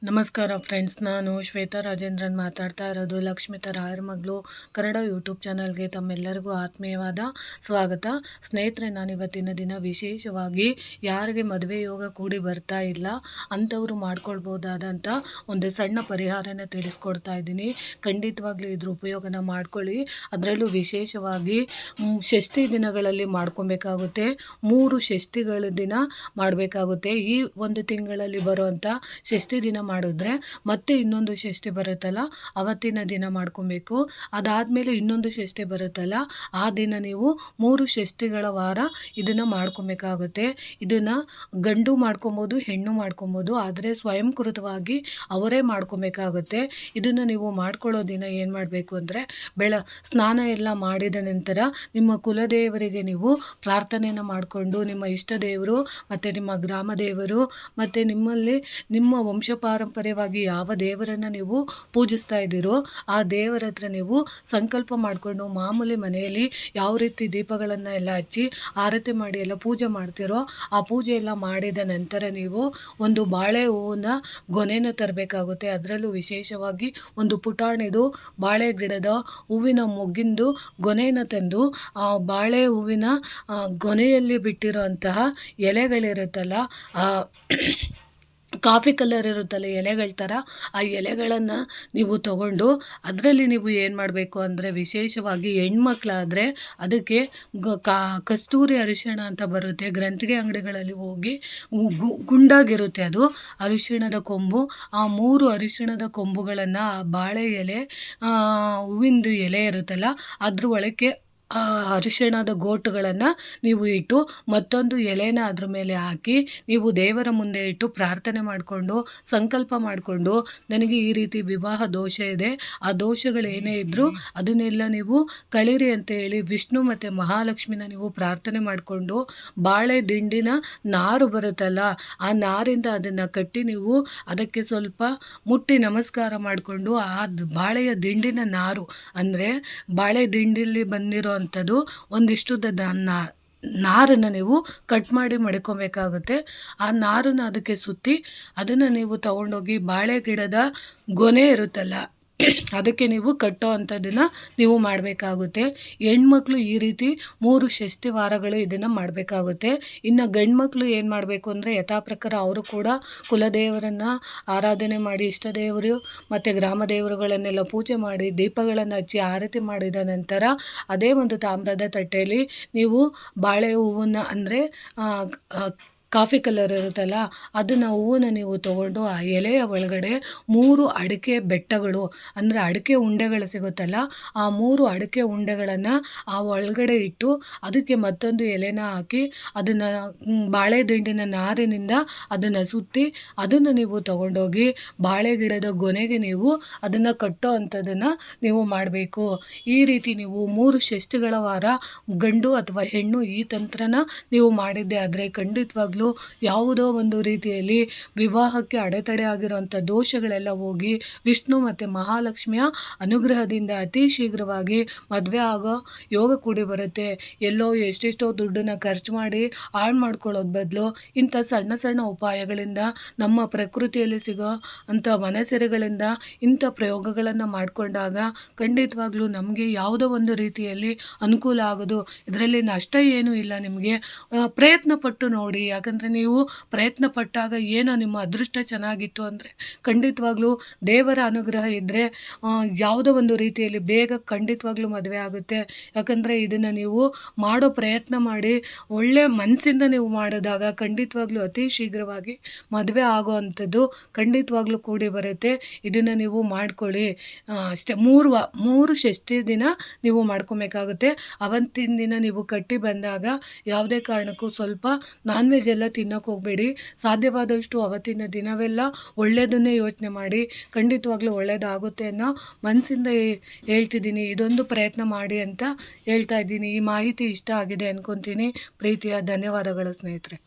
ನಮಸ್ಕಾರ ಫ್ರೆಂಡ್ಸ್, ನಾನು ಶ್ವೇತಾ ರಾಜೇಂದ್ರನ್ ಮಾತಾಡ್ತಾ ಇರೋದು. ಲಕ್ಷ್ಮಿತಾ ರಾಯರ ಮಗಳು ಕನ್ನಡ ಯೂಟ್ಯೂಬ್ ಚಾನಲ್ಗೆ ತಮ್ಮೆಲ್ಲರಿಗೂ ಆತ್ಮೀಯವಾದ ಸ್ವಾಗತ. ಸ್ನೇಹಿತರೆ, ನಾನು ಇವತ್ತಿನ ದಿನ ವಿಶೇಷವಾಗಿ ಯಾರಿಗೆ ಮದುವೆ ಯೋಗ ಕೂಡಿ ಬರ್ತಾ ಇಲ್ಲ ಅಂಥವರು ಮಾಡ್ಕೊಳ್ಬೋದಾದಂಥ ಒಂದು ಸಣ್ಣ ಪರಿಹಾರನ ತಿಳಿಸ್ಕೊಡ್ತಾ ಇದ್ದೀನಿ. ಖಂಡಿತವಾಗ್ಲೂ ಇದ್ರ ಉಪಯೋಗನ ಮಾಡ್ಕೊಳ್ಳಿ. ಅದರಲ್ಲೂ ವಿಶೇಷವಾಗಿ ಷಷ್ಠಿ ದಿನಗಳಲ್ಲಿ ಮಾಡ್ಕೊಬೇಕಾಗುತ್ತೆ. 3 ಷಷ್ಠಿಗಳ ದಿನ ಮಾಡಬೇಕಾಗುತ್ತೆ. ಈ ಒಂದು ತಿಂಗಳಲ್ಲಿ ಬರುವಂಥ ಷಷ್ಠಿ ದಿನ ಮಾಡಿದ್ರೆ ಮತ್ತೆ ಇನ್ನೊಂದು ಷಷ್ಠಿ ಬರುತ್ತಲ್ಲ ಅವತ್ತಿನ ದಿನ ಮಾಡ್ಕೊಬೇಕು. ಅದಾದಮೇಲೆ ಇನ್ನೊಂದು ಷಷ್ಠಿ ಬರುತ್ತಲ್ಲ ಆ ದಿನ ನೀವು 3 ಷಷ್ಠಿಗಳ ವಾರ ಇದನ್ನು ಮಾಡ್ಕೊಬೇಕಾಗುತ್ತೆ. ಇದನ್ನು ಗಂಡು ಮಾಡ್ಕೊಬೋದು, ಹೆಣ್ಣು ಮಾಡ್ಕೊಬೋದು, ಆದರೆ ಸ್ವಯಂಕೃತವಾಗಿ ಅವರೇ ಮಾಡ್ಕೊಬೇಕಾಗುತ್ತೆ. ಇದನ್ನು ನೀವು ಮಾಡ್ಕೊಳ್ಳೋ ದಿನ ಏನು ಮಾಡಬೇಕು ಅಂದರೆ ಸ್ನಾನ ಎಲ್ಲ ಮಾಡಿದ ನಂತರ ನಿಮ್ಮ ಕುಲದೇವರಿಗೆ ನೀವು ಪ್ರಾರ್ಥನೆಯನ್ನು ಮಾಡಿಕೊಂಡು ನಿಮ್ಮ ಇಷ್ಟ ದೇವರು ಮತ್ತು ನಿಮ್ಮ ಗ್ರಾಮ ದೇವರು ಮತ್ತು ನಿಮ್ಮ ವಂಶ ಪಾರಂಪರ್ಯವಾಗಿ ಯಾವ ದೇವರನ್ನು ನೀವು ಪೂಜಿಸ್ತಾ ಇದ್ದೀರೋ ಆ ದೇವರ ಹತ್ರ ನೀವು ಸಂಕಲ್ಪ ಮಾಡಿಕೊಂಡು ಮಾಮೂಲಿ ಮನೆಯಲ್ಲಿ ಯಾವ ರೀತಿ ದೀಪಗಳನ್ನು ಎಲ್ಲ ಹಚ್ಚಿ ಆರತಿ ಮಾಡಿ ಎಲ್ಲ ಪೂಜೆ ಮಾಡ್ತೀರೋ ಆ ಪೂಜೆ ಎಲ್ಲ ಮಾಡಿದ ನಂತರ ನೀವು ಒಂದು ಬಾಳೆ ಹೂವಿನ ಗೊನೆನ ತರಬೇಕಾಗುತ್ತೆ. ಅದರಲ್ಲೂ ವಿಶೇಷವಾಗಿ ಒಂದು ಪುಟಾಣಿದು ಬಾಳೆ ಗಿಡದ ಹೂವಿನ ಮೊಗ್ಗಿಂದು ಗೊನೆಯನ್ನು ತಂದು ಆ ಬಾಳೆ ಹೂವಿನ ಗೊನೆಯಲ್ಲಿ ಬಿಟ್ಟಿರೋಂತಹ ಎಲೆಗಳಿರುತ್ತಲ್ಲ, ಕಾಫಿ ಕಲರ್ ಇರುತ್ತಲ್ಲ ಎಲೆಗಳ ಥರ, ಆ ಎಲೆಗಳನ್ನು ನೀವು ತಗೊಂಡು ಅದರಲ್ಲಿ ನೀವು ಏನು ಮಾಡಬೇಕು ಅಂದರೆ ವಿಶೇಷವಾಗಿ ಹೆಣ್ಮಕ್ಳಾದರೆ ಅದಕ್ಕೆ ಕಸ್ತೂರಿ ಅರಿಶಿಣ ಅಂತ ಬರುತ್ತೆ. ಗ್ರಂಥಿಗೆ ಅಂಗಡಿಗಳಲ್ಲಿ ಹೋಗಿ ಗುಂಡಾಗಿರುತ್ತೆ ಅದು ಅರಿಶಿಣದ ಕೊಂಬು. ಆ 3 ಅರಿಶಿಣದ ಕೊಂಬುಗಳನ್ನು ಆ ಬಾಳೆ ಎಲೆ ಹೂವಿಂದು ಎಲೆ ಇರುತ್ತಲ್ಲ ಅದ್ರ ಒಳಗೆ ಅರಿಶಿಣದ ಗೋಟುಗಳನ್ನು ನೀವು ಇಟ್ಟು ಮತ್ತೊಂದು ಎಲೆನ ಅದ್ರ ಮೇಲೆ ಹಾಕಿ ನೀವು ದೇವರ ಮುಂದೆ ಇಟ್ಟು ಪ್ರಾರ್ಥನೆ ಮಾಡಿಕೊಂಡು ಸಂಕಲ್ಪ ಮಾಡಿಕೊಂಡು ನನಗೆ ಈ ರೀತಿ ವಿವಾಹ ದೋಷ ಇದೆ, ಆ ದೋಷಗಳು ಏನೇ ಇದ್ದರೂ ಅದನ್ನೆಲ್ಲ ನೀವು ಕಳೀರಿ ಅಂತ ಹೇಳಿ ವಿಷ್ಣು ಮತ್ತು ಮಹಾಲಕ್ಷ್ಮಿನ ನೀವು ಪ್ರಾರ್ಥನೆ ಮಾಡಿಕೊಂಡು ಬಾಳೆ ದಿಂಡಿನ ನಾರು ಬರುತ್ತಲ್ಲ ಆ ನಾರಿಂದ ಅದನ್ನು ಕಟ್ಟಿ ನೀವು ಅದಕ್ಕೆ ಸ್ವಲ್ಪ ಮುಟ್ಟಿ ನಮಸ್ಕಾರ ಮಾಡಿಕೊಂಡು ಆ ಬಾಳೆಯ ದಿಂಡಿನ ನಾರು ಅಂದರೆ ಬಾಳೆ ದಿಂಡಿಲಿ ಬಂದಿರೋ ಅಂಥದ್ದು ಒಂದಿಷ್ಟುದ ನಾರನ್ನು ನೀವು ಕಟ್ ಮಾಡಿ ಮಡ್ಕೊಬೇಕಾಗುತ್ತೆ. ಆ ನಾರನ್ನು ಅದಕ್ಕೆ ಸುತ್ತಿ ಅದನ್ನು ನೀವು ತಗೊಂಡೋಗಿ ಬಾಳೆ ಗಿಡದ ಗೊನೆ ಇರುತ್ತಲ್ಲ ಅದಕ್ಕೆ ನೀವು ಕಟ್ಟೋ ಅಂಥದ್ದನ್ನು ನೀವು ಮಾಡಬೇಕಾಗುತ್ತೆ. ಹೆಣ್ಮಕ್ಳು ಈ ರೀತಿ 3 ಷಷ್ಠಿ ವಾರಗಳು ಇದನ್ನು ಮಾಡಬೇಕಾಗುತ್ತೆ. ಇನ್ನು ಗಂಡ್ಮಕ್ಳು ಏನು ಮಾಡಬೇಕು ಅಂದರೆ ಯಥಾಪ್ರಕಾರ ಅವರು ಕೂಡ ಕುಲದೇವರನ್ನು ಆರಾಧನೆ ಮಾಡಿ ಇಷ್ಟ ದೇವರು ಮತ್ತು ಗ್ರಾಮ ದೇವರುಗಳನ್ನೆಲ್ಲ ಪೂಜೆ ಮಾಡಿ ದೀಪಗಳನ್ನು ಹಚ್ಚಿ ಆರತಿ ಮಾಡಿದ ನಂತರ ಅದೇ ಒಂದು ತಾಮ್ರದ ತಟ್ಟೆಯಲ್ಲಿ ನೀವು ಬಾಳೆ ಹೂವನ್ನು ಅಂದರೆ ಕಾಫಿ ಕಲರ್ ಇರುತ್ತಲ್ಲ ಅದನ್ನು ಹೂವನ್ನು ನೀವು ತೊಗೊಂಡು ಆ ಎಲೆಯ ಒಳಗಡೆ 3 ಅಡಿಕೆ ಬೆಟ್ಟಗಳು ಅಂದರೆ ಅಡಿಕೆ ಉಂಡೆಗಳು ಸಿಗುತ್ತಲ್ಲ ಆ 3 ಅಡಿಕೆ ಉಂಡೆಗಳನ್ನು ಆ ಒಳಗಡೆ ಇಟ್ಟು ಅದಕ್ಕೆ ಮತ್ತೊಂದು ಎಲೆನ ಹಾಕಿ ಅದನ್ನು ಬಾಳೆ ದಿಂಡಿನ ನಾರಿನಿಂದ ಅದನ್ನು ಸುತ್ತಿ ಅದನ್ನು ನೀವು ತಗೊಂಡೋಗಿ ಬಾಳೆ ಗಿಡದ ಗೊನೆಗೆ ನೀವು ಅದನ್ನು ಕಟ್ಟೋ ಅಂಥದ್ದನ್ನು ನೀವು ಮಾಡಬೇಕು. ಈ ರೀತಿ ನೀವು 3 ಷಷ್ಠಿಗಳ ವಾರ ಗಂಡು ಅಥವಾ ಹೆಣ್ಣು ಈ ತಂತ್ರನ ನೀವು ಮಾಡಿದ್ದೆ ಆದರೆ ಖಂಡಿತವಾಗ್ಲೂ ಯಾವುದೋ ಒಂದು ರೀತಿಯಲ್ಲಿ ವಿವಾಹಕ್ಕೆ ಅಡೆತಡೆ ಆಗಿರೋಂಥ ದೋಷಗಳೆಲ್ಲ ಹೋಗಿ ವಿಷ್ಣು ಮತ್ತು ಮಹಾಲಕ್ಷ್ಮಿಯ ಅನುಗ್ರಹದಿಂದ ಅತಿ ಶೀಘ್ರವಾಗಿ ಮದುವೆ ಆಗೋ ಯೋಗ ಕೂಡಿ ಬರುತ್ತೆ. ಎಲ್ಲೋ ಎಷ್ಟೆಷ್ಟೋ ದುಡ್ಡನ್ನು ಖರ್ಚು ಮಾಡಿ ಹಾಳು ಮಾಡ್ಕೊಳ್ಳೋದು ಬದಲು ಇಂಥ ಸಣ್ಣ ಸಣ್ಣ ಉಪಾಯಗಳಿಂದ ನಮ್ಮ ಪ್ರಕೃತಿಯಲ್ಲಿ ಸಿಗೋ ಅಂಥ ವನಸೆರೆಗಳಿಂದ ಇಂಥ ಪ್ರಯೋಗಗಳನ್ನು ಮಾಡಿಕೊಂಡಾಗ ಖಂಡಿತವಾಗ್ಲೂ ನಮಗೆ ಯಾವುದೋ ಒಂದು ರೀತಿಯಲ್ಲಿ ಅನುಕೂಲ ಆಗೋದು. ಇದರಲ್ಲಿ ನಷ್ಟ ಏನೂ ಇಲ್ಲ. ನಿಮಗೆ ಪ್ರಯತ್ನ ಪಟ್ಟು ನೋಡಿ, ಯಾಕಂದರೆ ಯಾಕಂದರೆ ನೀವು ಪ್ರಯತ್ನ ಪಟ್ಟಾಗ ಏನೋ ನಿಮ್ಮ ಅದೃಷ್ಟ ಚೆನ್ನಾಗಿತ್ತು ಅಂದರೆ ಖಂಡಿತವಾಗ್ಲೂ ದೇವರ ಅನುಗ್ರಹ ಇದ್ದರೆ ಯಾವುದೋ ಒಂದು ರೀತಿಯಲ್ಲಿ ಬೇಗ ಖಂಡಿತವಾಗ್ಲೂ ಮದುವೆ ಆಗುತ್ತೆ. ಯಾಕಂದರೆ ಇದನ್ನು ನೀವು ಮಾಡೋ ಪ್ರಯತ್ನ ಮಾಡಿ ಒಳ್ಳೆ ಮನಸ್ಸಿಂದ ನೀವು ಮಾಡಿದಾಗ ಖಂಡಿತವಾಗ್ಲೂ ಅತಿ ಶೀಘ್ರವಾಗಿ ಮದುವೆ ಆಗೋ ಅಂಥದ್ದು ಖಂಡಿತವಾಗ್ಲೂ ಕೂಡಿ ಬರುತ್ತೆ. ಇದನ್ನು ನೀವು ಮಾಡ್ಕೊಳ್ಳಿ. ಅಷ್ಟೇ 3 ಷಷ್ಠಿ ದಿನ ನೀವು ಮಾಡ್ಕೊಬೇಕಾಗುತ್ತೆ. ಅವತ್ತಿನ ದಿನ ನೀವು ಕಟ್ಟಿ ಬಂದಾಗ ಯಾವುದೇ ಕಾರಣಕ್ಕೂ ಸ್ವಲ್ಪ ನಾನ್ ವೆಜ್ ಎಲ್ಲ ತಿನ್ನೋಕೆ ಹೋಗಬೇಡಿ. ಸಾಧ್ಯವಾದಷ್ಟು ಅವತ್ತಿನ ದಿನವೆಲ್ಲ ಒಳ್ಳೆಯದನ್ನೇ ಯೋಚನೆ ಮಾಡಿ. ಖಂಡಿತವಾಗ್ಲೂ ಒಳ್ಳೆಯದಾಗುತ್ತೆ ಅನ್ನೋ ಮನಸ್ಸಿಂದ ಹೇಳ್ತಿದ್ದೀನಿ. ಇದೊಂದು ಪ್ರಯತ್ನ ಮಾಡಿ ಅಂತ ಹೇಳ್ತಾ ಇದ್ದೀನಿ. ಈ ಮಾಹಿತಿ ಇಷ್ಟ ಆಗಿದೆ ಅಂದ್ಕೊತೀನಿ. ಪ್ರೀತಿಯ ಧನ್ಯವಾದಗಳು ಸ್ನೇಹಿತರೆ.